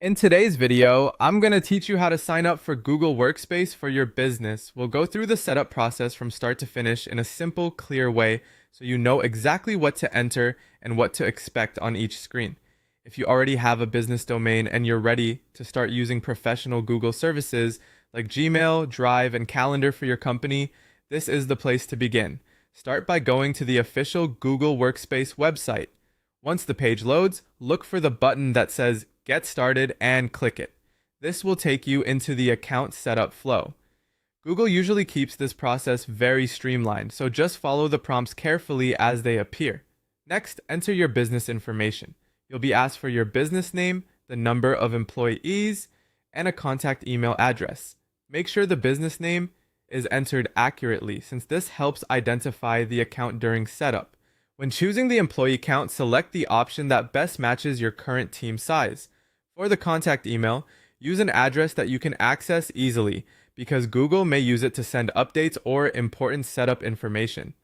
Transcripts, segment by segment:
In today's video, I'm going to teach you how to sign up for Google Workspace for your business. We'll go through the setup process from start to finish in a simple, clear way so you know exactly what to enter and what to expect on each screen. If you already have a business domain and you're ready to start using professional Google services like Gmail, Drive, and Calendar for your company, this is the place to begin. Start by going to the official Google Workspace website. Once the page loads, look for the button that says Get Started and click it. This will take you into the account setup flow. Google usually keeps this process very streamlined, so just follow the prompts carefully as they appear. Next, enter your business information. You'll be asked for your business name, the number of employees, and a contact email address. Make sure the business name is entered accurately, since this helps identify the account during setup. When choosing the employee count, select the option that best matches your current team size. For the contact email, use an address that you can access easily because Google may use it to send updates or important setup information.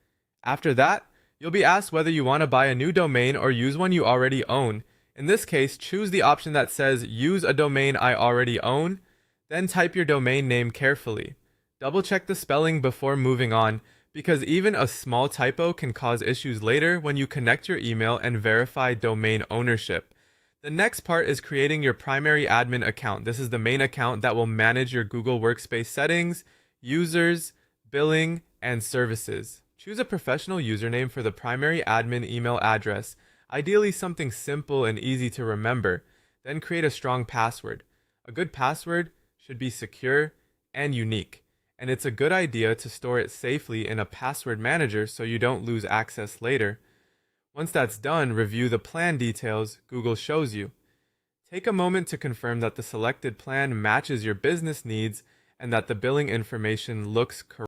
After that, you'll be asked whether you want to buy a new domain or use one you already own. In this case, choose the option that says Use a domain I already own, then type your domain name carefully. Double check the spelling before moving on, because even a small typo can cause issues later when you connect your email and verify domain ownership. The next part is creating your primary admin account. This is the main account that will manage your Google Workspace settings, users, billing, and services. Choose a professional username for the primary admin email address, ideally something simple and easy to remember. Then create a strong password. A good password should be secure and unique, and it's a good idea to store it safely in a password manager so you don't lose access later. Once that's done, review the plan details Google shows you. Take a moment to confirm that the selected plan matches your business needs and that the billing information looks correct.